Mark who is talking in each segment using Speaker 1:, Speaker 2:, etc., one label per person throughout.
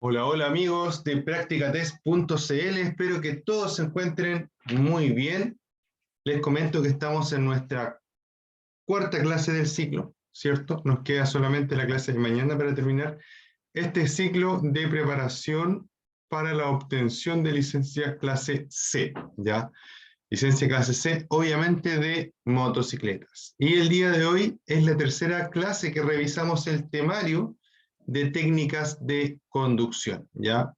Speaker 1: Hola, hola amigos de practicatest.cl, espero que todos se encuentren muy bien. Les comento que estamos en nuestra cuarta clase del ciclo, ¿cierto? Nos queda solamente la clase de mañana para terminar este ciclo de preparación para la obtención de licencia clase C, ¿ya? Licencia clase C, obviamente de motocicletas. Y el día de hoy es la tercera clase que revisamos el temario de técnicas de conducción, ¿ya?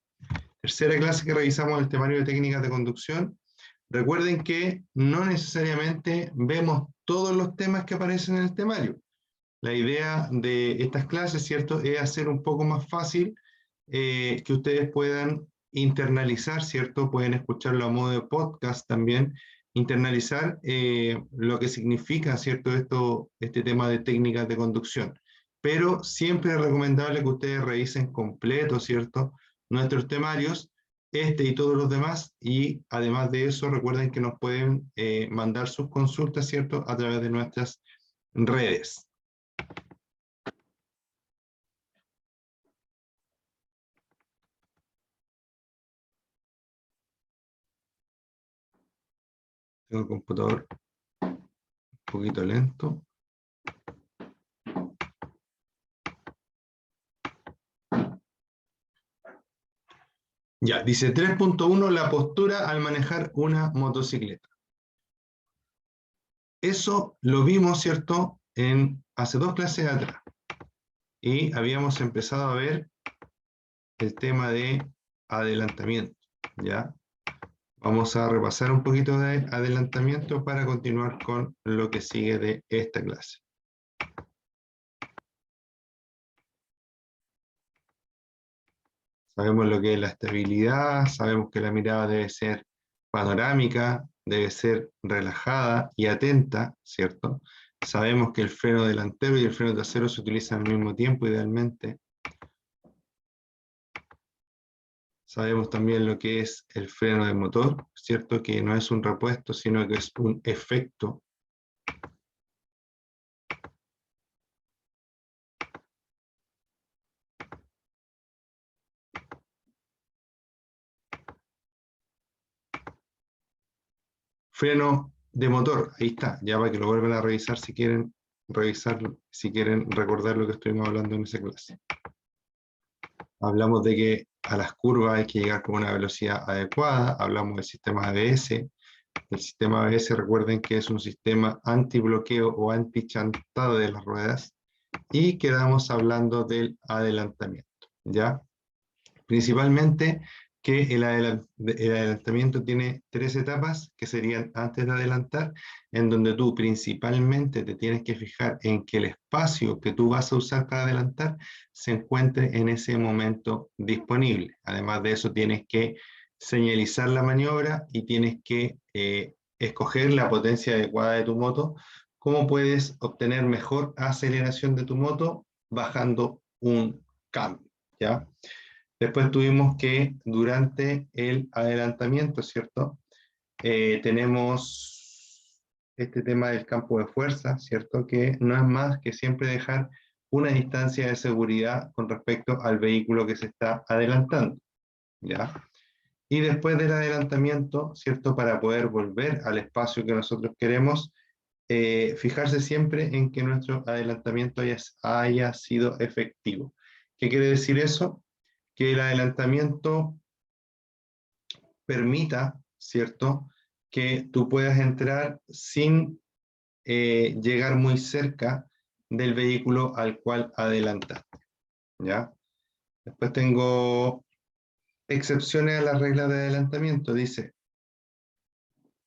Speaker 1: Tercera clase que revisamos el temario de técnicas de conducción. Recuerden que no necesariamente vemos todos los temas que aparecen en el temario. La idea de estas clases, ¿cierto?, es hacer un poco más fácil que ustedes puedan internalizar, ¿cierto? Pueden escucharlo a modo de podcast también, internalizar lo que significa, ¿cierto?, este tema de técnicas de conducción. Pero siempre es recomendable que ustedes revisen completo, ¿cierto?, nuestros temarios, este y todos los demás, y además de eso, recuerden que nos pueden mandar sus consultas, ¿cierto?, a través de nuestras redes. Tengo el computador un poquito lento. Ya, dice 3.1, la postura al manejar una motocicleta. Eso lo vimos, ¿cierto?, hace dos clases atrás. Y habíamos empezado a ver el tema de adelantamiento, ¿ya? Vamos a repasar un poquito de adelantamiento para continuar con lo que sigue de esta clase. Sabemos lo que es la estabilidad, sabemos que la mirada debe ser panorámica, debe ser relajada y atenta, ¿cierto? Sabemos que el freno delantero y el freno trasero se utilizan al mismo tiempo, idealmente. Sabemos también lo que es el freno de motor, ¿cierto? Que no es un repuesto, sino que es un efecto. Freno de motor, ahí está, ya para que lo vuelvan a revisar si quieren revisarlo, si quieren recordar lo que estuvimos hablando en esa clase. Hablamos de que a las curvas hay que llegar con una velocidad adecuada, hablamos del sistema ABS. El sistema ABS, recuerden que es un sistema antibloqueo o antichantado de las ruedas, y quedamos hablando del adelantamiento, ¿ya? Principalmente que el adelantamiento tiene tres etapas, que serían antes de adelantar, en donde tú principalmente te tienes que fijar en que el espacio que tú vas a usar para adelantar se encuentre en ese momento disponible. Además de eso, tienes que señalizar la maniobra y tienes que escoger la potencia adecuada de tu moto. ¿Cómo puedes obtener mejor aceleración de tu moto? Bajando un cambio, ¿ya? Después tuvimos que durante el adelantamiento, ¿cierto? Tenemos este tema del campo de fuerza, ¿cierto? Que no es más que siempre dejar una distancia de seguridad con respecto al vehículo que se está adelantando, ¿ya? Y después del adelantamiento, ¿cierto? Para poder volver al espacio que nosotros queremos, fijarse siempre en que nuestro adelantamiento haya sido efectivo. ¿Qué quiere decir eso? Que el adelantamiento permita, ¿cierto?, que tú puedas entrar sin llegar muy cerca del vehículo al cual adelantaste, ¿ya? Después tengo excepciones a las reglas de adelantamiento. Dice,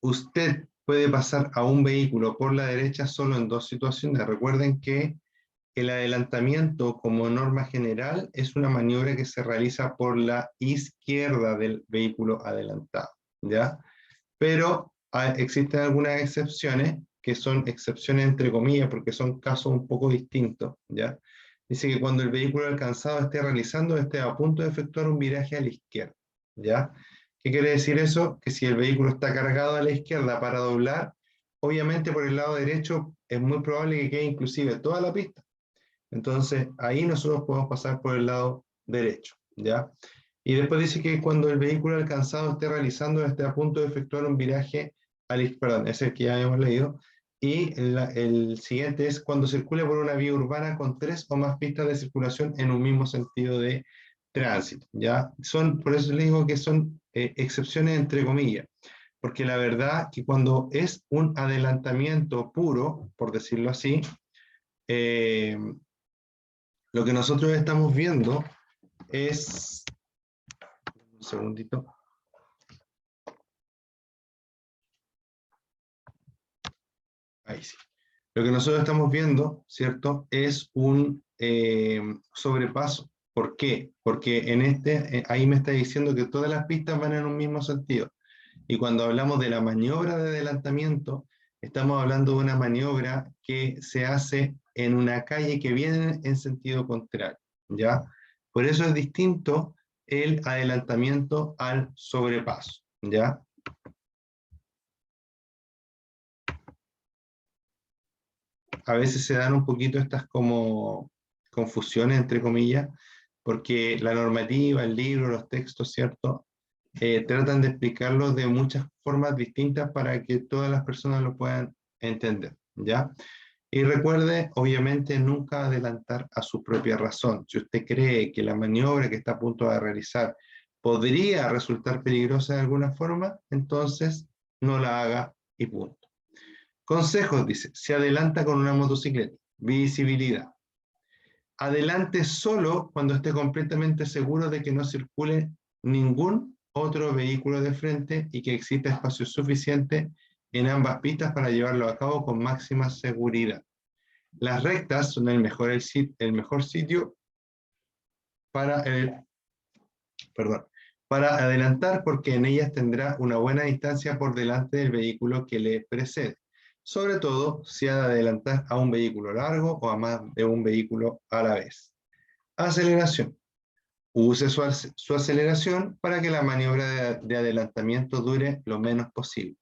Speaker 1: usted puede pasar a un vehículo por la derecha solo en dos situaciones. Recuerden que el adelantamiento, como norma general, es una maniobra que se realiza por la izquierda del vehículo adelantado, ¿ya? Pero existen algunas excepciones, que son excepciones entre comillas, porque son casos un poco distintos, ¿ya? Dice que cuando el vehículo alcanzado esté a punto de efectuar un viraje a la izquierda, ¿ya? ¿Qué quiere decir eso? Que si el vehículo está cargado a la izquierda para doblar, obviamente por el lado derecho es muy probable que quede inclusive toda la pista. Entonces, ahí nosotros podemos pasar por el lado derecho, ¿ya? Y después dice que cuando el vehículo alcanzado esté a punto de efectuar un viraje perdón, ese es el que ya habíamos leído, y el siguiente es cuando circule por una vía urbana con 3 o más pistas de circulación en un mismo sentido de tránsito, ¿ya? Por eso les digo que son excepciones entre comillas, porque la verdad que cuando es un adelantamiento puro, por decirlo así, eh, lo que nosotros estamos viendo es, un segundito, ahí sí. Lo que nosotros estamos viendo, ¿cierto? Es un sobrepaso. ¿Por qué? Porque ahí me está diciendo que todas las pistas van en un mismo sentido. Y cuando hablamos de la maniobra de adelantamiento, estamos hablando de una maniobra que se hace en una calle que viene en sentido contrario, ¿ya? Por eso es distinto el adelantamiento al sobrepaso, ¿ya? A veces se dan un poquito estas como confusiones, entre comillas, porque la normativa, el libro, los textos, ¿cierto? Tratan de explicarlo de muchas formas distintas para que todas las personas lo puedan entender, ¿ya? Y recuerde, obviamente, nunca adelantar a su propia razón. Si usted cree que la maniobra que está a punto de realizar podría resultar peligrosa de alguna forma, entonces no la haga y punto. Consejos, dice, se adelanta con una motocicleta. Visibilidad. Adelante solo cuando esté completamente seguro de que no circule ningún otro vehículo de frente y que exista espacio suficiente en ambas pistas para llevarlo a cabo con máxima seguridad. Las rectas son el mejor sitio para para adelantar porque en ellas tendrá una buena distancia por delante del vehículo que le precede. Sobre todo si ha de adelantar a un vehículo largo o a más de un vehículo a la vez. Aceleración. Use su aceleración para que la maniobra de adelantamiento dure lo menos posible.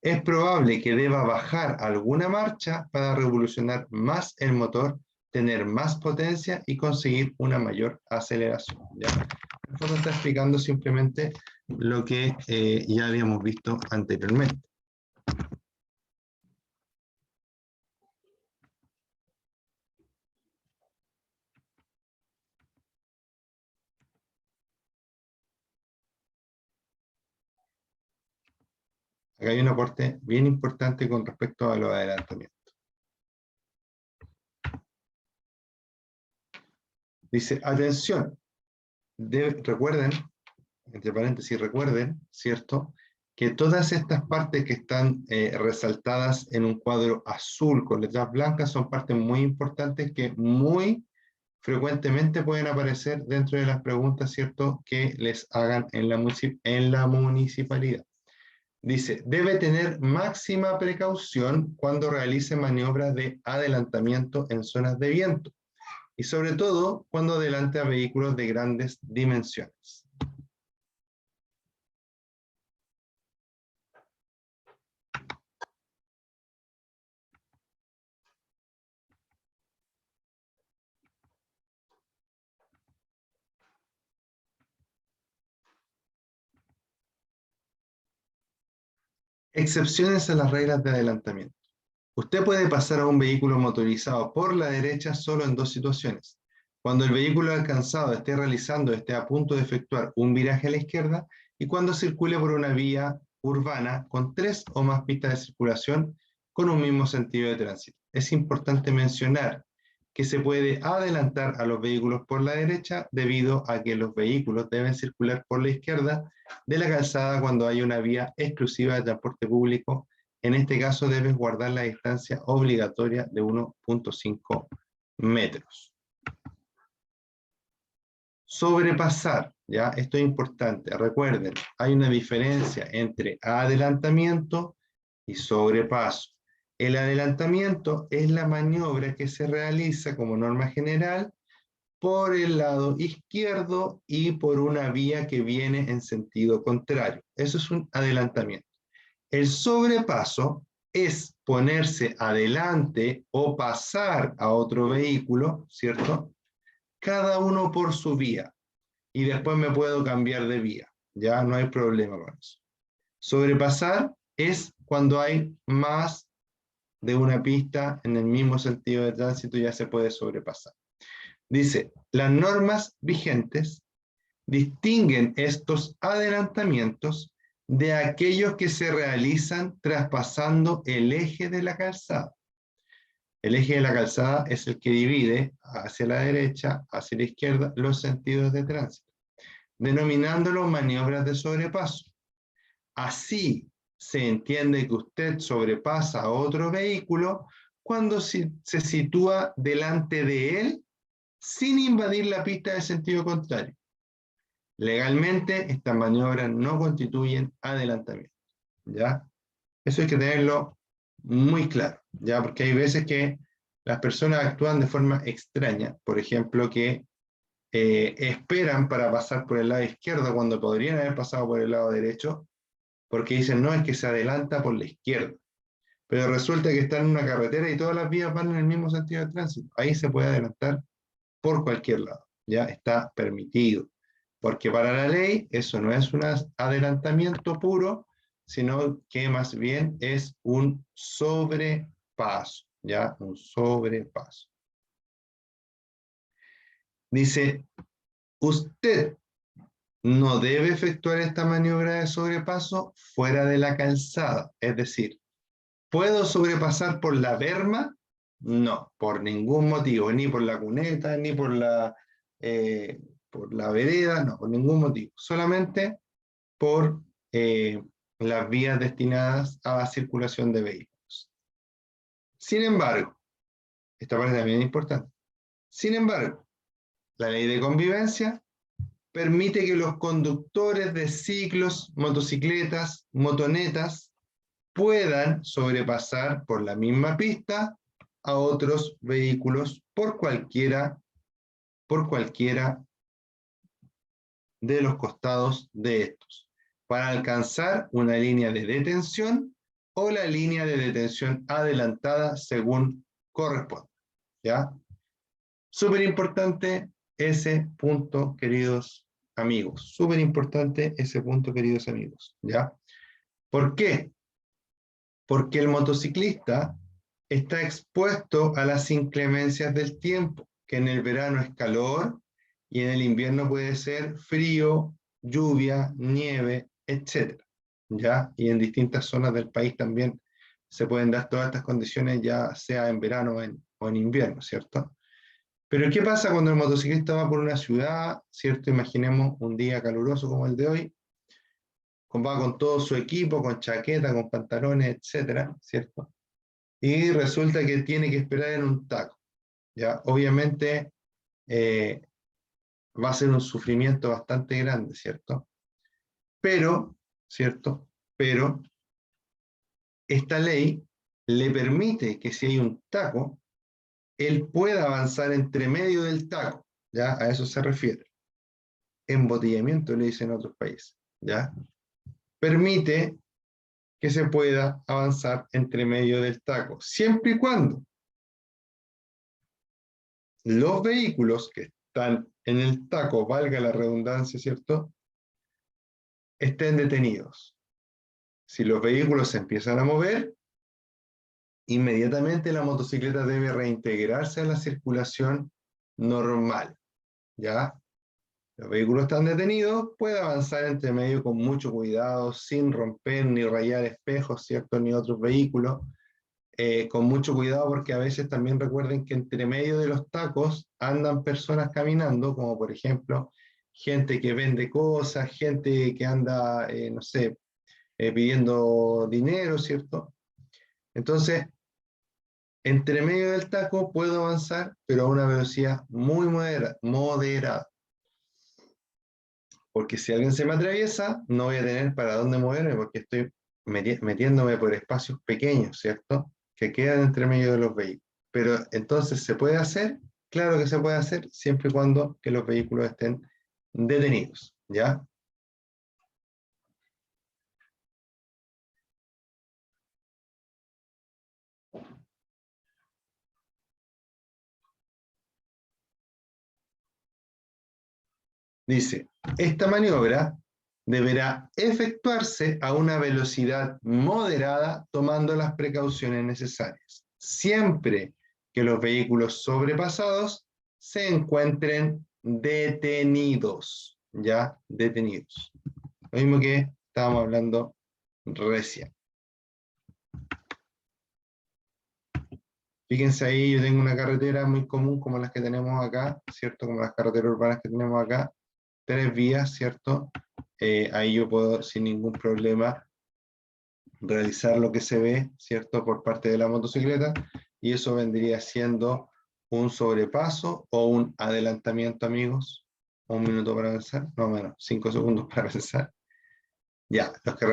Speaker 1: Es probable que deba bajar alguna marcha para revolucionar más el motor, tener más potencia y conseguir una mayor aceleración, ¿ya? En fondo está explicando simplemente lo que ya habíamos visto anteriormente. Acá hay un aporte bien importante con respecto a los adelantamientos. Dice, atención, recuerden, entre paréntesis, recuerden, ¿cierto?, que todas estas partes que están resaltadas en un cuadro azul con letras blancas son partes muy importantes que muy frecuentemente pueden aparecer dentro de las preguntas, ¿cierto?, que les hagan en la municipalidad. Dice, debe tener máxima precaución cuando realice maniobras de adelantamiento en zonas de viento y sobre todo cuando adelante a vehículos de grandes dimensiones. Excepciones a las reglas de adelantamiento. Usted puede pasar a un vehículo motorizado por la derecha solo en dos situaciones. Cuando el vehículo alcanzado esté a punto de efectuar un viraje a la izquierda y cuando circule por una vía urbana con 3 o más pistas de circulación con un mismo sentido de tránsito. Es importante mencionar que se puede adelantar a los vehículos por la derecha debido a que los vehículos deben circular por la izquierda de la calzada cuando hay una vía exclusiva de transporte público. En este caso debes guardar la distancia obligatoria de 1.5 metros. Sobrepasar, ¿ya? Esto es importante. Recuerden, hay una diferencia entre adelantamiento y sobrepaso. El adelantamiento es la maniobra que se realiza como norma general por el lado izquierdo y por una vía que viene en sentido contrario. Eso es un adelantamiento. El sobrepaso es ponerse adelante o pasar a otro vehículo, ¿cierto? Cada uno por su vía. y después me puedo cambiar de vía. Ya no hay problema con eso. Sobrepasar es cuando hay más de una pista en el mismo sentido de tránsito, ya se puede sobrepasar. Dice, las normas vigentes distinguen estos adelantamientos de aquellos que se realizan traspasando el eje de la calzada. El eje de la calzada es el que divide hacia la derecha, hacia la izquierda, los sentidos de tránsito, denominándolo maniobras de sobrepaso. Así se entiende que usted sobrepasa a otro vehículo cuando se sitúa delante de él sin invadir la pista de sentido contrario. Legalmente, estas maniobras no constituyen adelantamiento, ¿ya? Eso hay que tenerlo muy claro, ¿ya? Porque hay veces que las personas actúan de forma extraña, por ejemplo, que esperan para pasar por el lado izquierdo cuando podrían haber pasado por el lado derecho, porque dicen, no, es que se adelanta por la izquierda. Pero resulta que están en una carretera y todas las vías van en el mismo sentido de tránsito. Ahí se puede adelantar por cualquier lado, ya está permitido. Porque para la ley eso no es un adelantamiento puro, sino que más bien es un sobrepaso, ya, un sobrepaso. Dice, usted no debe efectuar esta maniobra de sobrepaso fuera de la calzada, es decir, ¿puedo sobrepasar por la berma? No, por ningún motivo, ni por la cuneta, ni por la vereda, no, por ningún motivo. Solamente por las vías destinadas a la circulación de vehículos. Sin embargo, esta parte también es importante. Sin embargo, la ley de convivencia permite que los conductores de ciclos, motocicletas, motonetas, puedan sobrepasar por la misma pista a otros vehículos por cualquiera de los costados de estos, para alcanzar una línea de detención o la línea de detención adelantada según corresponda. ¿Ya? Súper importante ese punto, queridos amigos. Súper importante ese punto, queridos amigos. ¿Ya? ¿Por qué? Porque el motociclista está expuesto a las inclemencias del tiempo, que en el verano es calor y en el invierno puede ser frío, lluvia, nieve, etc. ¿Ya? Y en distintas zonas del país también se pueden dar todas estas condiciones, ya sea en verano o en invierno, ¿cierto? Pero ¿qué pasa cuando el motociclista va por una ciudad, ¿cierto? Imaginemos un día caluroso como el de hoy, va con todo su equipo, con chaqueta, con pantalones, etcétera, ¿cierto? Y resulta que tiene que esperar en un taco, ¿ya? Obviamente eh, va a ser un sufrimiento bastante grande, ¿cierto? Pero, ¿cierto? Pero esta ley le permite que si hay un taco, él pueda avanzar entre medio del taco, ¿ya? A eso se refiere. Embotellamiento le dicen en otros países, ¿ya? Permite que se pueda avanzar entre medio del taco, siempre y cuando los vehículos que están en el taco, valga la redundancia, ¿cierto?, estén detenidos. Si los vehículos se empiezan a mover, inmediatamente la motocicleta debe reintegrarse a la circulación normal, ¿ya? Los vehículos están detenidos, puede avanzar entre medio con mucho cuidado, sin romper ni rayar espejos, ¿cierto?, ni otros vehículos, con mucho cuidado porque a veces también recuerden que entre medio de los tacos andan personas caminando, como por ejemplo gente que vende cosas, gente que anda, no sé, pidiendo dinero, ¿cierto? Entonces, entre medio del taco puedo avanzar, pero a una velocidad muy moderada, porque si alguien se me atraviesa, no voy a tener para dónde moverme porque estoy metiéndome por espacios pequeños, ¿cierto?, que quedan entre medio de los vehículos. Pero entonces, ¿se puede hacer? Claro que se puede hacer, siempre y cuando que los vehículos estén detenidos, ¿ya? Dice, esta maniobra deberá efectuarse a una velocidad moderada tomando las precauciones necesarias, siempre que los vehículos sobrepasados se encuentren detenidos, ya detenidos. Lo mismo que estábamos hablando recién. Fíjense ahí, yo tengo una carretera muy común como las que tenemos acá, ¿cierto? Como las carreteras urbanas que tenemos acá, 3 vías, ¿cierto? Ahí yo puedo sin ningún problema realizar lo que se ve, ¿cierto? Por parte de la motocicleta, y eso vendría siendo un sobrepaso o un adelantamiento, amigos. 1 minuto para pensar, no menos, 5 segundos para pensar. Ya, los que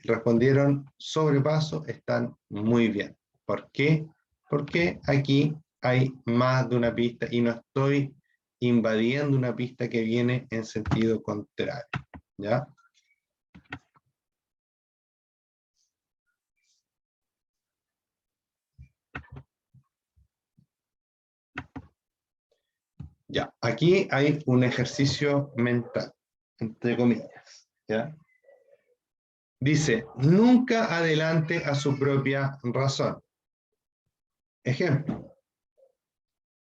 Speaker 1: respondieron sobrepaso están muy bien. ¿Por qué? Porque aquí hay más de una pista y no estoy invadiendo una pista que viene en sentido contrario. ¿Ya? Ya, aquí hay un ejercicio mental, entre comillas. ¿Ya? Dice, nunca adelante a su propia razón. Ejemplo,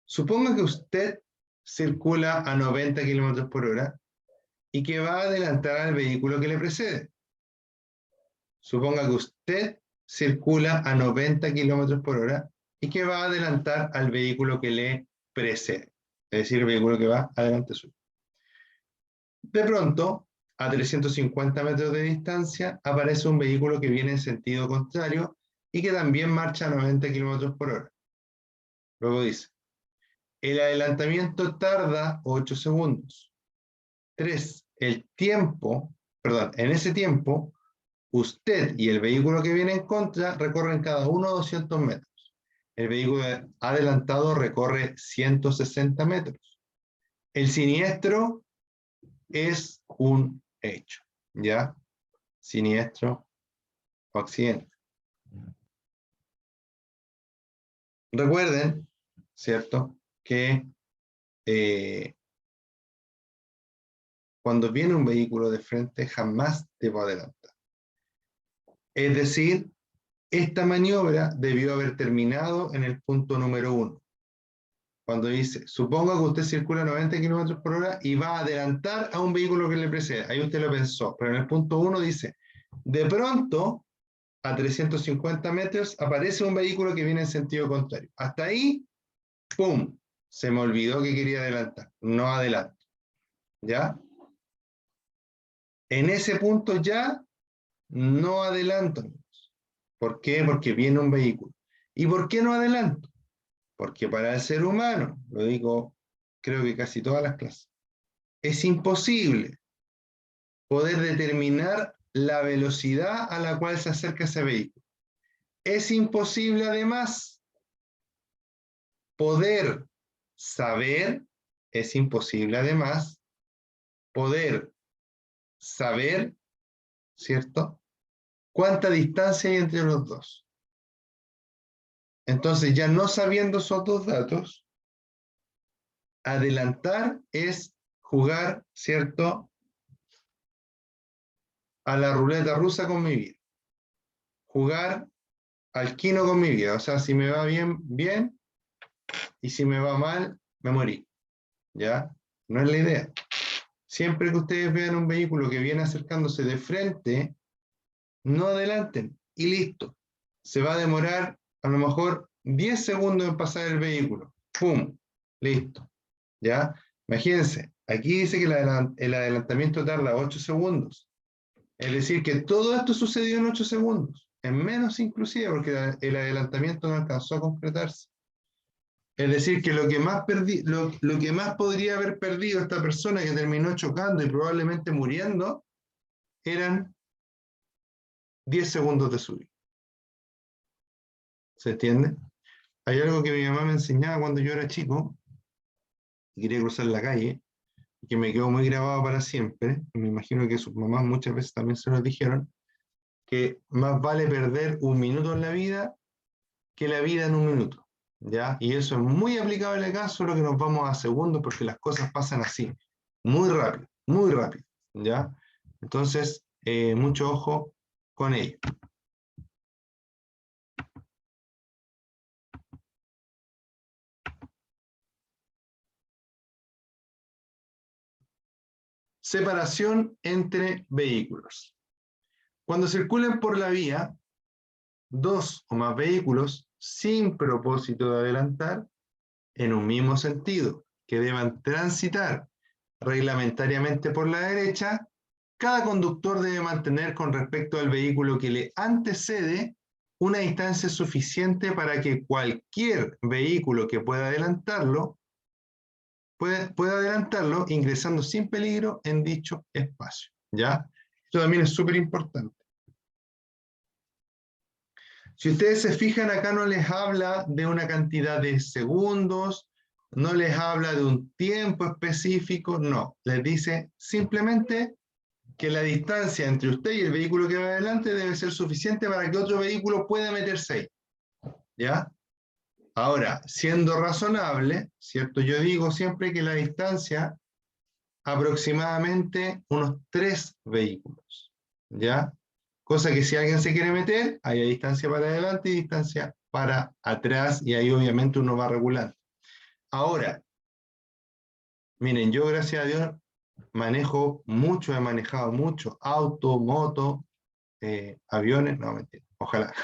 Speaker 1: suponga que usted circula a 90 km por hora y que va a adelantar al vehículo que le precede. Suponga que usted circula a 90 km por hora y que va a adelantar al vehículo que le precede, es decir, el vehículo que va adelante suyo. De pronto, a 350 metros de distancia, aparece un vehículo que viene en sentido contrario y que también marcha a 90 km por hora. Luego dice, el adelantamiento tarda 8 segundos. 3. En ese tiempo, usted y el vehículo que viene en contra recorren cada uno 200 metros. El vehículo adelantado recorre 160 metros. El siniestro es un hecho, ¿ya? Siniestro o accidente. Recuerden, ¿cierto?, que cuando viene un vehículo de frente jamás te va a adelantar. Es decir, esta maniobra debió haber terminado en el punto número 1. Cuando dice, suponga que usted circula a 90 km por hora y va a adelantar a un vehículo que le precede. Ahí usted lo pensó, pero en el punto 1 dice, de pronto, a 350 metros, aparece un vehículo que viene en sentido contrario. Hasta ahí, ¡pum! Se me olvidó que quería adelantar. No adelanto. ¿Ya? En ese punto ya no adelanto. ¿Por qué? Porque viene un vehículo. ¿Y por qué no adelanto? Porque para el ser humano, lo digo creo que casi todas las clases, es imposible poder determinar la velocidad a la cual se acerca ese vehículo. Es imposible además poder saber, es imposible además poder saber, ¿cierto?, cuánta distancia hay entre los dos. Entonces, ya no sabiendo esos dos datos, adelantar es jugar, ¿cierto?, a la ruleta rusa con mi vida. Jugar al quino con mi vida. O sea, si me va bien, bien, y si me va mal, me morí. ¿Ya? No es la idea. Siempre que ustedes vean un vehículo que viene acercándose de frente, no adelanten y listo. Se va a demorar a lo mejor 10 segundos en pasar el vehículo. ¡Pum! Listo. ¿Ya? Imagínense, aquí dice que el adelantamiento tarda 8 segundos. Es decir, que todo esto sucedió en 8 segundos. En menos inclusive, porque el adelantamiento no alcanzó a concretarse. Es decir, que lo que más podría haber perdido esta persona que terminó chocando y probablemente muriendo, eran 10 segundos de su vida. ¿Se entiende? Hay algo que mi mamá me enseñaba cuando yo era chico y quería cruzar la calle, que me quedó muy grabado para siempre, y me imagino que sus mamás muchas veces también se lo dijeron, que más vale perder un minuto en la vida que la vida en un minuto, ¿ya? Y eso es muy aplicable al caso, lo que nos vamos a segundos, porque las cosas pasan así. muy rápido, ¿ya? Entonces, mucho ojo con ello. Separación entre vehículos. Cuando circulen por la vía, dos o más vehículos sin propósito de adelantar en un mismo sentido, que deban transitar reglamentariamente por la derecha, cada conductor debe mantener con respecto al vehículo que le antecede una distancia suficiente para que cualquier vehículo que pueda adelantarlo ingresando sin peligro en dicho espacio, ¿ya? Esto también es súper importante. Si ustedes se fijan, acá no les habla de una cantidad de segundos, no les habla de un tiempo específico, no. Les dice simplemente que la distancia entre usted y el vehículo que va adelante debe ser suficiente para que otro vehículo pueda meterse ahí, ¿ya? Ahora, siendo razonable, ¿cierto? Yo digo siempre que la distancia aproximadamente unos 3 vehículos, ¿ya? Cosa que si alguien se quiere meter, hay distancia para adelante y distancia para atrás, y ahí obviamente uno va regulando. Ahora, miren, yo gracias a Dios manejo mucho, he manejado mucho, auto, moto, aviones, no, mentira, ojalá.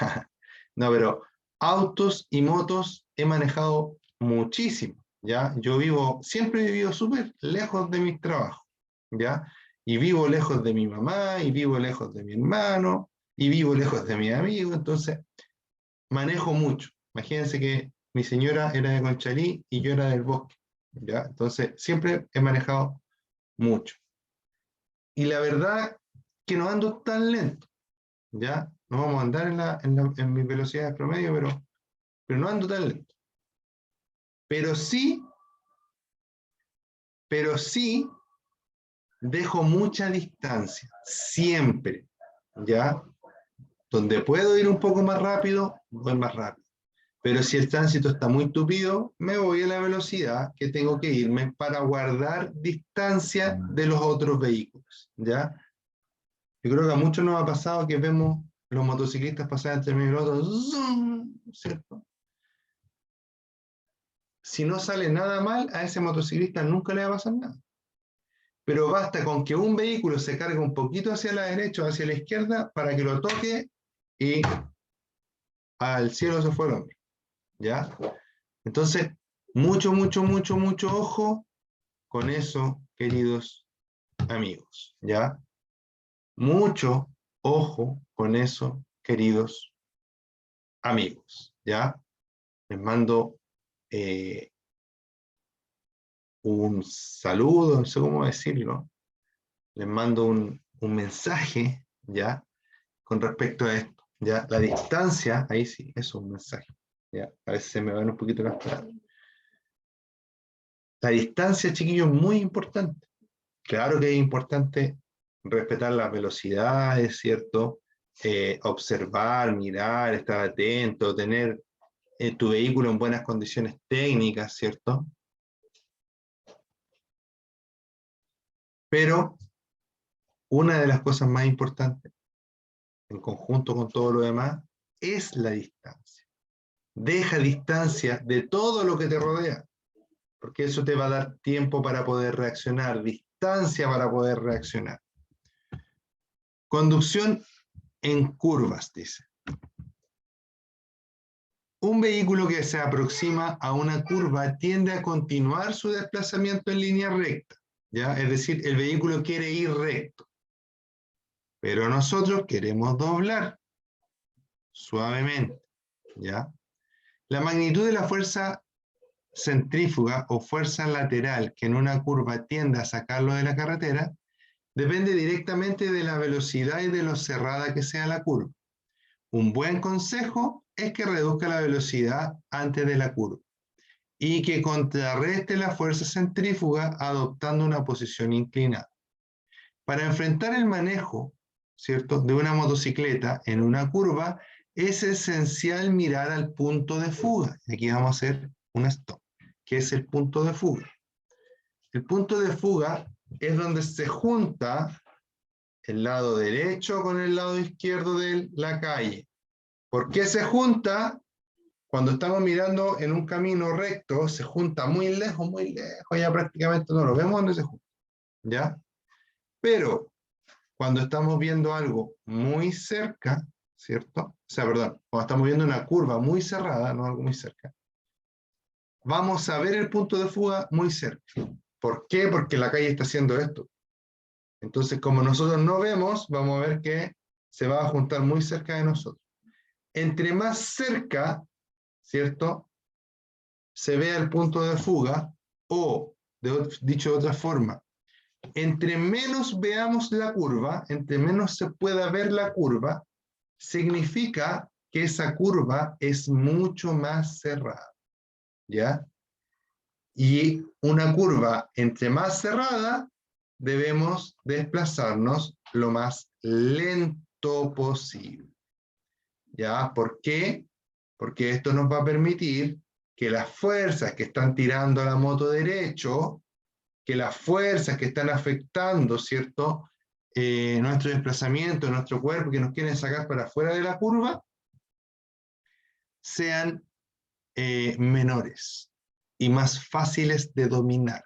Speaker 1: No, pero autos y motos he manejado muchísimo, ¿ya? Yo siempre he vivido súper lejos de mis trabajos, ¿ya? Y vivo lejos de mi mamá, y vivo lejos de mi hermano, y vivo lejos de mis amigos, entonces manejo mucho. Imagínense que mi señora era de Conchalí y yo era del Bosque, ¿ya? Entonces siempre he manejado mucho. Y la verdad que no ando tan lento, ¿ya? No vamos a andar en mis velocidades promedio, pero no ando tan lento. Pero sí dejo mucha distancia, siempre, ¿ya? Donde puedo ir un poco más rápido, voy más rápido. Pero si el tránsito está muy tupido, me voy a la velocidad que tengo que irme para guardar distancia de los otros vehículos, ¿ya? Yo creo que a muchos nos ha pasado que vemos los motociclistas pasar entre medio y los otros, ¡zum! ¿Cierto? Si no sale nada mal, a ese motociclista nunca le va a pasar nada. Pero basta con que un vehículo se cargue un poquito hacia la derecha o hacia la izquierda para que lo toque y al cielo se fue el hombre, ¿ya? Entonces, mucho ojo con eso, queridos amigos, ¿ya? Mucho ojo con eso, queridos amigos, ¿ya? Les mando un saludo, no sé cómo decirlo, les mando un mensaje, ¿ya? Con respecto a esto, ¿ya? La distancia, ahí sí, eso es un mensaje, ¿ya? A veces se me van un poquito las palabras. La distancia, chiquillos, es muy importante. Claro que es importante respetar las velocidades, ¿cierto? Observar, mirar, estar atento, tener tu vehículo en buenas condiciones técnicas, ¿cierto? Pero una de las cosas más importantes, en conjunto con todo lo demás, es la distancia. Deja distancia de todo lo que te rodea, porque eso te va a dar tiempo para poder reaccionar, distancia para poder reaccionar. Conducción en curvas, dice. Un vehículo que se aproxima a una curva tiende a continuar su desplazamiento en línea recta, ¿ya? Es decir, el vehículo quiere ir recto, pero nosotros queremos doblar suavemente, ¿ya? La magnitud de la fuerza centrífuga o fuerza lateral que en una curva tiende a sacarlo de la carretera depende directamente de la velocidad y de lo cerrada que sea la curva. Un buen consejo es que reduzca la velocidad antes de la curva y que contrarreste la fuerza centrífuga adoptando una posición inclinada. Para enfrentar el manejo, ¿cierto?, de una motocicleta en una curva, es esencial mirar al punto de fuga. Aquí vamos a hacer un stop, que es el punto de fuga. El punto de fuga es donde se junta el lado derecho con el lado izquierdo de la calle. ¿Por qué se junta? Cuando estamos mirando en un camino recto, se junta muy lejos, ya prácticamente no lo vemos donde se junta, ¿ya? Pero cuando estamos viendo algo muy cerca, ¿cierto? O sea, perdón, cuando estamos viendo una curva muy cerrada, no algo muy cerca, vamos a ver el punto de fuga muy cerca. ¿Por qué? Porque la calle está haciendo esto. Entonces, como nosotros no vemos, vamos a ver que se va a juntar muy cerca de nosotros. Entre más cerca, ¿cierto?, se vea el punto de fuga, o, dicho de otra forma, entre menos veamos la curva, entre menos se pueda ver la curva, significa que esa curva es mucho más cerrada, ¿ya? Y una curva entre más cerrada, debemos desplazarnos lo más lento posible, ¿ya? ¿Por qué? Porque esto nos va a permitir que las fuerzas que están tirando a la moto derecho, que las fuerzas que están afectando, ¿cierto?, nuestro desplazamiento, nuestro cuerpo, que nos quieren sacar para afuera de la curva, sean menores y más fáciles de dominar,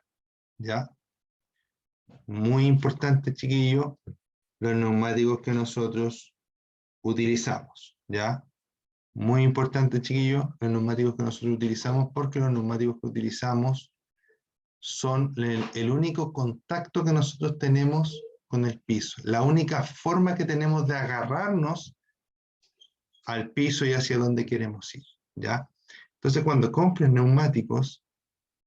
Speaker 1: ¿ya? Muy importante, chiquillo, los neumáticos que nosotros utilizamos, ¿ya? Muy importante, chiquillo, los neumáticos que nosotros utilizamos, porque los neumáticos que utilizamos son el único contacto que nosotros tenemos con el piso, la única forma que tenemos de agarrarnos al piso y hacia donde queremos ir, ¿ya? Entonces, cuando compren neumáticos,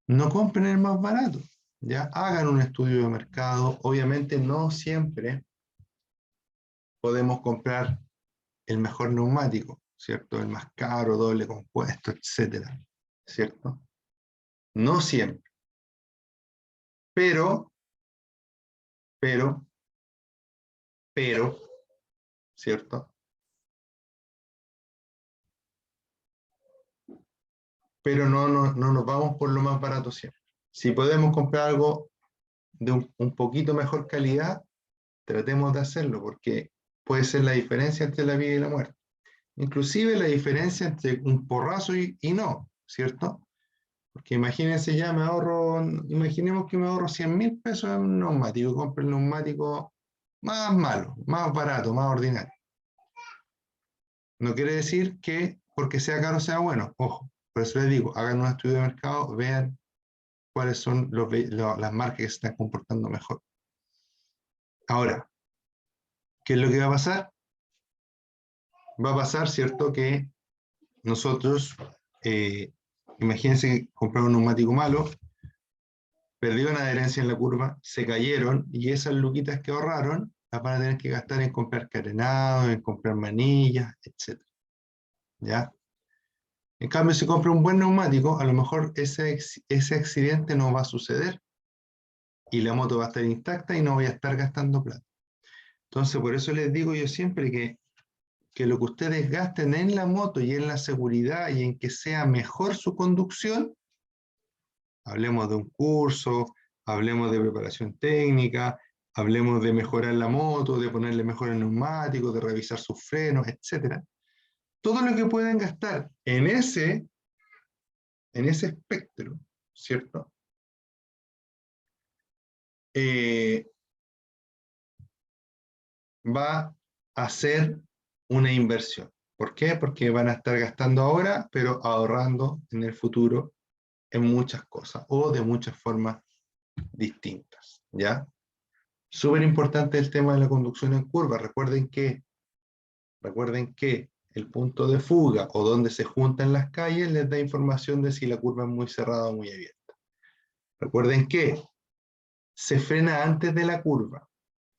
Speaker 1: no compren el más barato, ¿ya? Hagan un estudio de mercado. Obviamente no siempre podemos comprar el mejor neumático, ¿cierto? El más caro, doble compuesto, etcétera, ¿cierto? No siempre. Pero, ¿cierto? Pero no nos vamos por lo más barato siempre. Si podemos comprar algo de un poquito mejor calidad, tratemos de hacerlo, porque puede ser la diferencia entre la vida y la muerte. Inclusive la diferencia entre un porrazo y no, ¿cierto? Porque imagínense ya, imaginemos que me ahorro 100.000 pesos en un neumático, compro el neumático más malo, más barato, más ordinario. No quiere decir que porque sea caro sea bueno, ojo, por eso les digo, hagan un estudio de mercado, vean cuáles son las marcas que se están comportando mejor. Ahora, ¿qué es lo que va a pasar? Va a pasar, ¿cierto?, que nosotros, imagínense que compraron un neumático malo, perdieron adherencia en la curva, se cayeron, y esas luquitas que ahorraron las van a tener que gastar en comprar carenados, en comprar manillas, etc. ¿Ya? En cambio, si compra un buen neumático, a lo mejor ese accidente no va a suceder, y la moto va a estar intacta y no voy a estar gastando plata. Entonces, por eso les digo yo siempre que lo que ustedes gasten en la moto y en la seguridad y en que sea mejor su conducción, hablemos de un curso, hablemos de preparación técnica, hablemos de mejorar la moto, de ponerle mejores neumáticos, de revisar sus frenos, etc. Todo lo que pueden gastar en ese espectro, ¿cierto? Va a ser una inversión. ¿Por qué? Porque van a estar gastando ahora, pero ahorrando en el futuro en muchas cosas o de muchas formas distintas, ¿ya? Súper importante el tema de la conducción en curva. Recuerden que el punto de fuga o donde se juntan las calles les da información de si la curva es muy cerrada o muy abierta. Recuerden que se frena antes de la curva,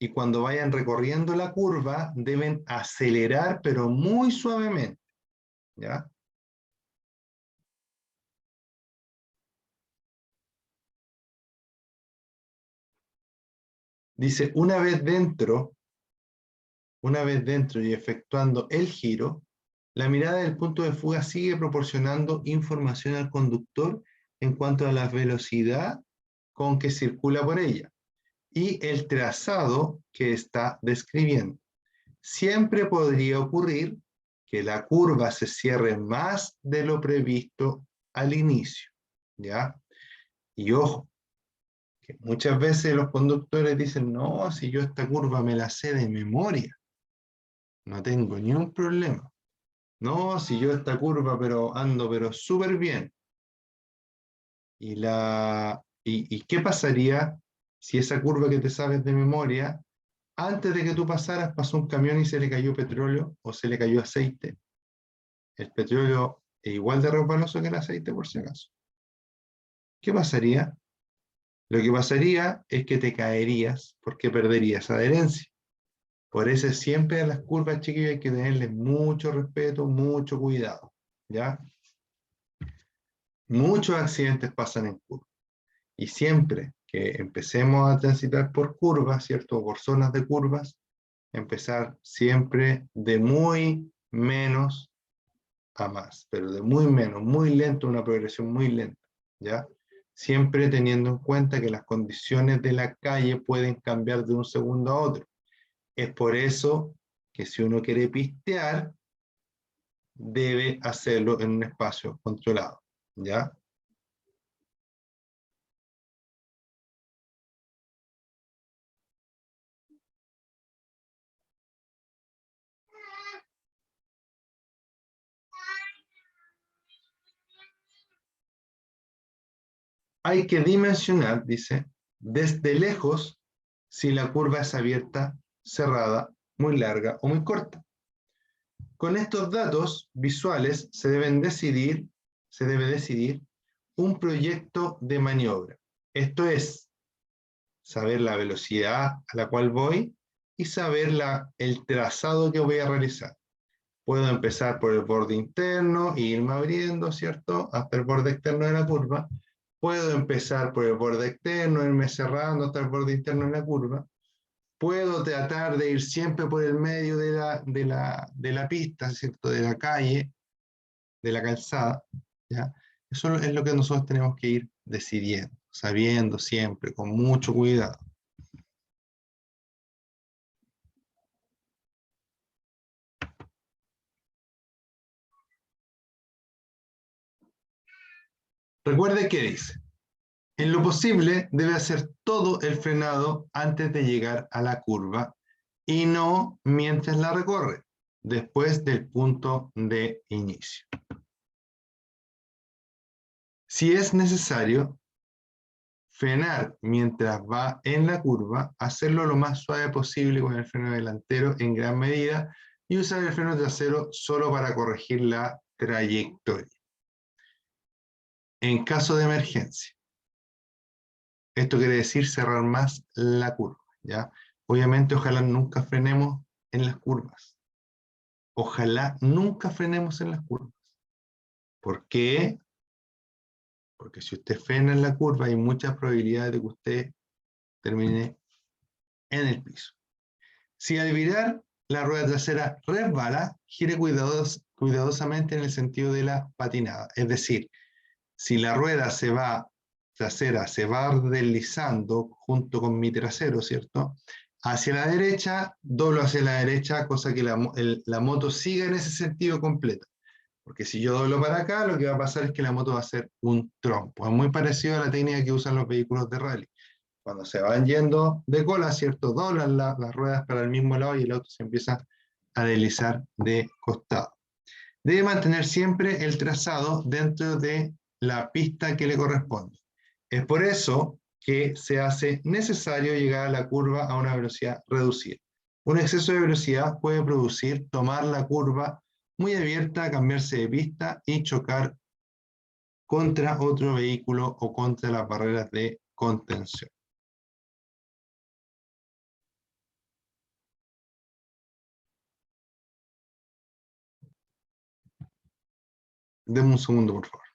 Speaker 1: y cuando vayan recorriendo la curva deben acelerar, pero muy suavemente, ¿ya? Dice, una vez dentro y efectuando el giro, la mirada del punto de fuga sigue proporcionando información al conductor en cuanto a la velocidad con que circula por ella. y el trazado que está describiendo. Siempre podría ocurrir que la curva se cierre más de lo previsto al inicio, ¿ya? Y ojo, que muchas veces los conductores dicen, no, si yo esta curva me la sé de memoria, no tengo ni un problema. No, si yo esta curva pero ando pero súper bien. ¿Y qué pasaría si esa curva que te sabes de memoria, antes de que tú pasaras, pasó un camión y se le cayó petróleo o se le cayó aceite? El petróleo es igual de resbaloso que el aceite, por si acaso. ¿Qué pasaría? Lo que pasaría es que te caerías porque perderías adherencia. Por eso siempre a las curvas, chiquillos, hay que tenerle mucho respeto, mucho cuidado, ¿ya? Muchos accidentes pasan en curvas. Y siempre que empecemos a transitar por curvas, ¿cierto? Por zonas de curvas, empezar siempre de muy menos a más, pero de muy menos, muy lento, una progresión muy lenta, ¿ya? Siempre teniendo en cuenta que las condiciones de la calle pueden cambiar de un segundo a otro. Es por eso que si uno quiere pistear, debe hacerlo en un espacio controlado, ¿ya? Hay que dimensionar, dice, desde lejos si la curva es abierta, cerrada, muy larga o muy corta. Con estos datos visuales se debe decidir un proyecto de maniobra. Esto es, saber la velocidad a la cual voy y saber el trazado que voy a realizar. Puedo empezar por el borde interno e irme abriendo, ¿cierto? Hasta el borde externo de la curva. Puedo empezar por el borde externo, irme cerrando hasta el borde interno de la curva. Puedo tratar de ir siempre por el medio de la pista, ¿cierto? De la calle, de la calzada, ¿ya? Eso es lo que nosotros tenemos que ir decidiendo, sabiendo siempre, con mucho cuidado. Recuerde que dice, en lo posible debe hacer todo el frenado antes de llegar a la curva y no mientras la recorre, después del punto de inicio. Si es necesario frenar mientras va en la curva, hacerlo lo más suave posible con el freno delantero en gran medida y usar el freno trasero solo para corregir la trayectoria. En caso de emergencia, esto quiere decir cerrar más la curva, ¿ya? Obviamente, ojalá nunca frenemos en las curvas. Ojalá nunca frenemos en las curvas. ¿Por qué? Porque si usted frena en la curva, hay muchas probabilidades de que usted termine en el piso. Si al virar la rueda trasera resbala, gire cuidadosamente en el sentido de la patinada. Es decir, si la rueda trasera se va deslizando junto con mi trasero, ¿cierto? Hacia la derecha, doblo hacia la derecha, cosa que la moto siga en ese sentido completo. Porque si yo doblo para acá, lo que va a pasar es que la moto va a hacer un trompo. Es muy parecido a la técnica que usan los vehículos de rally. Cuando se van yendo de cola, ¿cierto? Doblan las ruedas para el mismo lado y el auto se empieza a deslizar de costado. Debe mantener siempre el trazado dentro de la pista que le corresponde. Es por eso que se hace necesario llegar a la curva a una velocidad reducida. Un exceso de velocidad puede producir tomar la curva muy abierta, cambiarse de pista y chocar contra otro vehículo o contra las barreras de contención. Deme un segundo, por favor.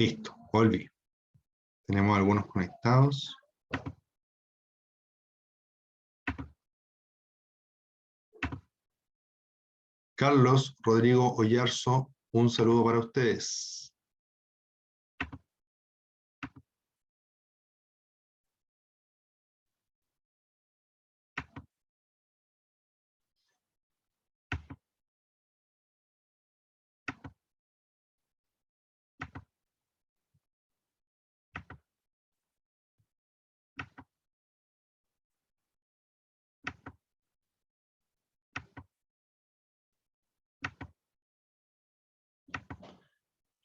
Speaker 1: Listo, volví. Tenemos algunos conectados. Carlos Rodrigo Oyarzo, un saludo para ustedes.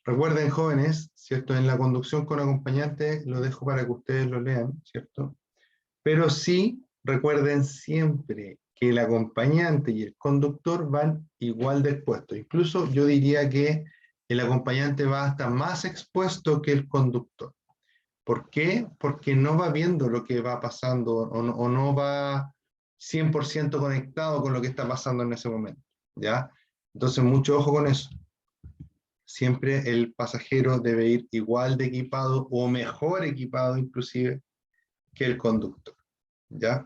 Speaker 1: Recuerden, jóvenes, ¿cierto? En la conducción con acompañante lo dejo para que ustedes lo lean, ¿cierto? Pero sí, recuerden siempre que el acompañante y el conductor van igual de expuestos. Incluso yo diría que el acompañante va hasta más expuesto que el conductor. ¿Por qué? Porque no va viendo lo que va pasando o no va 100% conectado con lo que está pasando en ese momento, ¿ya? Entonces, mucho ojo con eso. Siempre el pasajero debe ir igual de equipado o mejor equipado inclusive que el conductor, ¿ya?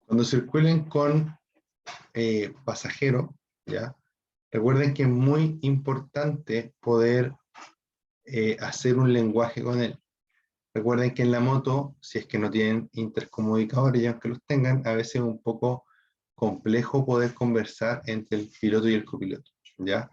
Speaker 1: Cuando circulen con pasajeros, ¿ya? Recuerden que es muy importante poder hacer un lenguaje con él. Recuerden que en la moto, si es que no tienen intercomunicadores, y aunque los tengan, a veces es un poco complejo poder conversar entre el piloto y el copiloto, ¿ya?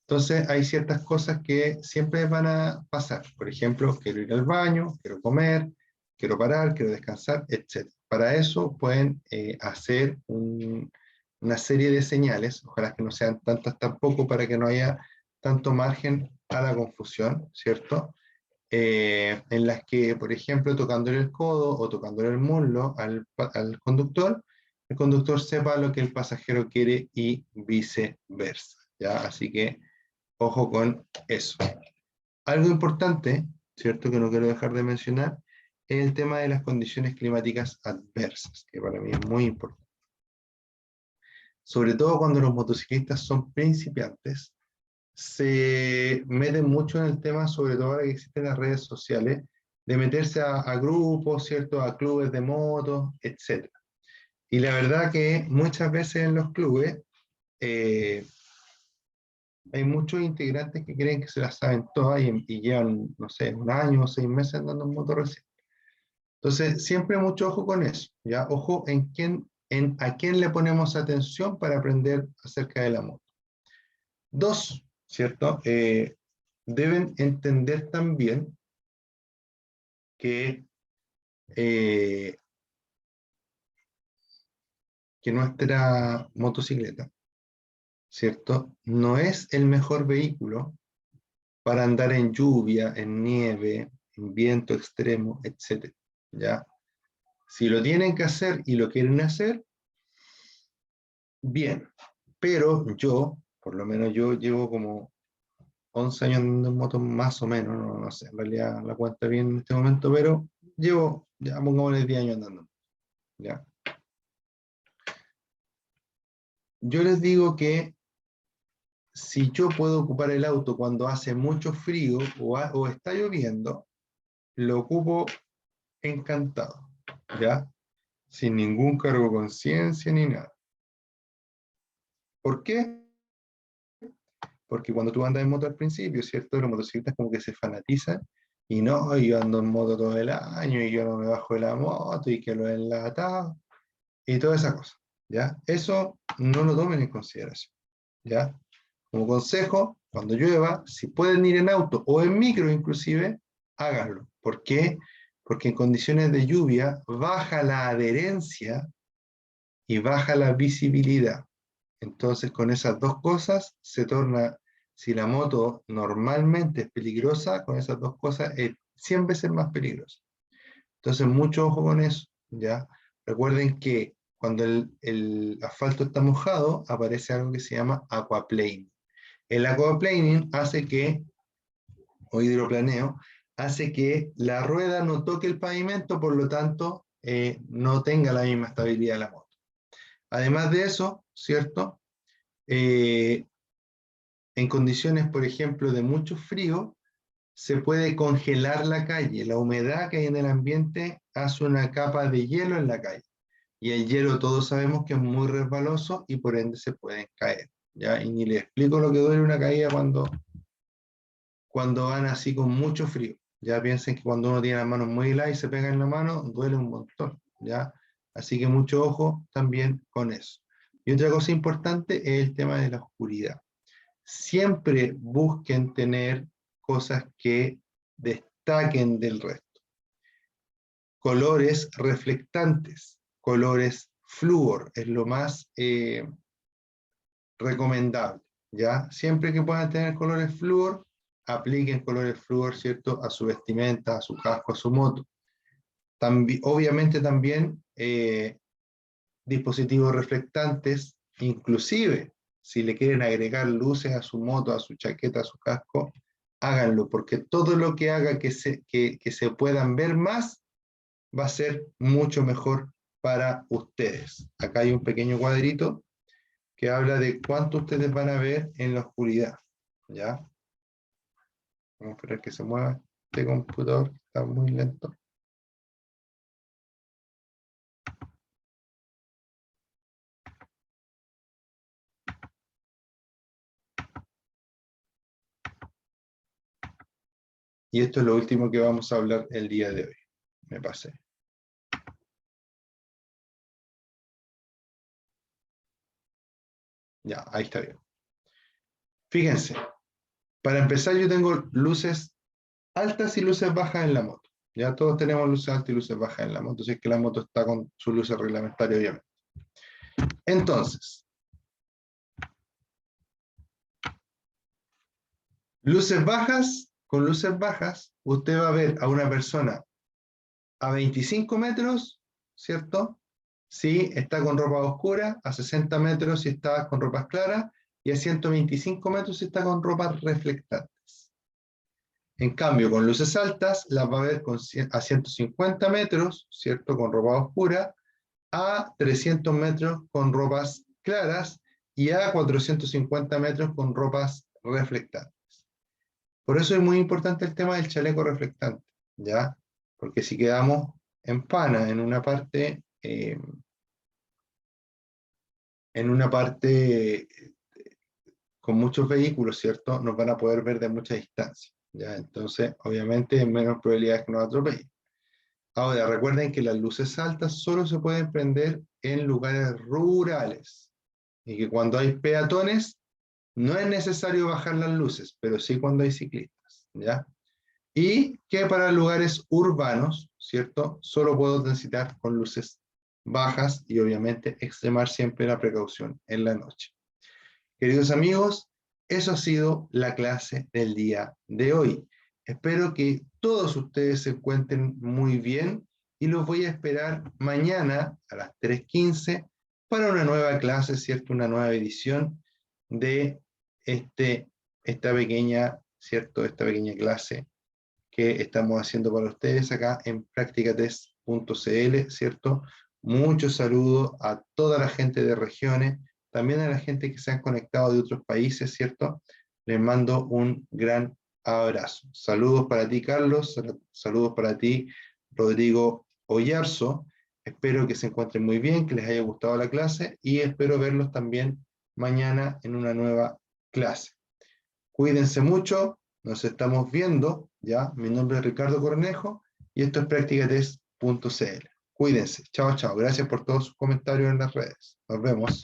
Speaker 1: Entonces hay ciertas cosas que siempre van a pasar. Por ejemplo, quiero ir al baño, quiero comer, quiero parar, quiero descansar, etc. Para eso pueden hacer una serie de señales, ojalá que no sean tantas tampoco para que no haya tanto margen a la confusión, ¿cierto? En las que, por ejemplo, tocándole el codo o tocándole el muslo al conductor, el conductor sepa lo que el pasajero quiere y viceversa, ¿ya? Así que ojo con eso. Algo importante, ¿cierto? Que no quiero dejar de mencionar, es el tema de las condiciones climáticas adversas, que para mí es muy importante. Sobre todo cuando los motociclistas son principiantes, se meten mucho en el tema, sobre todo ahora que existen las redes sociales, de meterse a grupos, ¿cierto? A clubes de motos, etc. Y la verdad que muchas veces en los clubes eh, hay muchos integrantes que creen que se las saben todas y llevan, no sé, un año o 6 meses andando en moto recién. Entonces, siempre mucho ojo con eso, ¿ya? Ojo a quién le ponemos atención para aprender acerca de la moto. Dos, ¿cierto? Deben entender también que, eh, que nuestra motocicleta, ¿cierto? No es el mejor vehículo para andar en lluvia, en nieve, en viento extremo, etc. ¿Ya? Si lo tienen que hacer y lo quieren hacer, bien. Pero yo, por lo menos yo llevo como 11 años andando en moto más o menos, no sé, en realidad la cuenta bien en este momento, pero llevo, ya pongámosle 10 años andando, ¿ya? Yo les digo que si yo puedo ocupar el auto cuando hace mucho frío o está lloviendo, lo ocupo encantado, ¿ya? Sin ningún cargo de conciencia ni nada. ¿Por qué? Porque cuando tú andas en moto al principio, ¿cierto? Los motociclistas como que se fanatizan y no, yo ando en moto todo el año y yo no me bajo de la moto y que lo he enlatado y toda esa cosa, ¿ya? Eso no lo tomen en consideración, ¿ya? Como consejo, cuando llueva, si pueden ir en auto o en micro inclusive, háganlo. ¿Por qué? Porque en condiciones de lluvia baja la adherencia y baja la visibilidad. Entonces, con esas dos cosas se Si la moto normalmente es peligrosa, con esas dos cosas es 100 veces más peligrosa. Entonces, mucho ojo con eso, ¿ya? Recuerden que cuando el asfalto está mojado, aparece algo que se llama aquaplaning. El aquaplaning hace que, o hidroplaneo, hace que la rueda no toque el pavimento, por lo tanto, no tenga la misma estabilidad de la moto. Además de eso, ¿cierto? En condiciones, por ejemplo, de mucho frío, se puede congelar la calle. La humedad que hay en el ambiente hace una capa de hielo en la calle. Y el hielo todos sabemos que es muy resbaloso y por ende se pueden caer, ¿ya? Y ni les explico lo que duele una caída cuando van así con mucho frío. Ya piensen que cuando uno tiene las manos muy heladas y se pega en la mano, duele un montón, ¿ya? Así que mucho ojo también con eso. Y otra cosa importante es el tema de la oscuridad. Siempre busquen tener cosas que destaquen del resto. Colores reflectantes, colores flúor, es lo más recomendable, ¿ya? Siempre que puedan tener colores flúor, apliquen colores flúor, ¿cierto? A su vestimenta, a su casco, a su moto. Obviamente también dispositivos reflectantes, inclusive si le quieren agregar luces a su moto, a su chaqueta, a su casco, háganlo, porque todo lo que haga que se puedan ver más va a ser mucho mejor para ustedes. Acá hay un pequeño cuadrito que habla de cuánto ustedes van a ver en la oscuridad, ¿ya? Vamos a esperar que se mueva este computador, que está muy lento. Y esto es lo último que vamos a hablar el día de hoy. Me pasé. Ya, ahí está bien. Fíjense, para empezar yo tengo luces altas y luces bajas en la moto. Ya todos tenemos luces altas y luces bajas en la moto, así que la moto está con sus luces reglamentarias, obviamente. Entonces, luces bajas, con luces bajas, usted va a ver a una persona a 25 metros, ¿cierto? Si está con ropa oscura, a 60 metros si está con ropas claras, y a 125 metros si está con ropas reflectantes. En cambio, con luces altas, las va a ver a 150 metros, ¿cierto? Con ropa oscura, a 300 metros con ropas claras y a 450 metros con ropas reflectantes. Por eso es muy importante el tema del chaleco reflectante, ¿ya? Porque si quedamos en pana en una parte con muchos vehículos, ¿cierto? Nos van a poder ver de mucha distancia, ¿ya? Entonces, obviamente, hay menos probabilidades que nos atropellen. Ahora, recuerden que las luces altas solo se pueden prender en lugares rurales y que cuando hay peatones no es necesario bajar las luces, pero sí cuando hay ciclistas, ¿ya? Y que para lugares urbanos, ¿cierto? Solo puedo transitar con luces bajas y obviamente extremar siempre la precaución en la noche. Queridos amigos, eso ha sido la clase del día de hoy. Espero que todos ustedes se encuentren muy bien y los voy a esperar mañana a las 3:15 para una nueva clase, ¿cierto? Una nueva edición de esta pequeña, ¿cierto? Esta pequeña clase que estamos haciendo para ustedes acá en practicatest.cl, ¿cierto? Muchos saludos a toda la gente de regiones, también a la gente que se han conectado de otros países, ¿cierto? Les mando un gran abrazo. Saludos para ti, Carlos, saludos para ti, Rodrigo Oyarzo. Espero que se encuentren muy bien, que les haya gustado la clase y espero verlos también mañana en una nueva clase. Cuídense mucho, nos estamos viendo, ¿ya? Mi nombre es Ricardo Cornejo y esto es practicatest.cl. Cuídense, chao, chao. Gracias por todos sus comentarios en las redes. Nos vemos.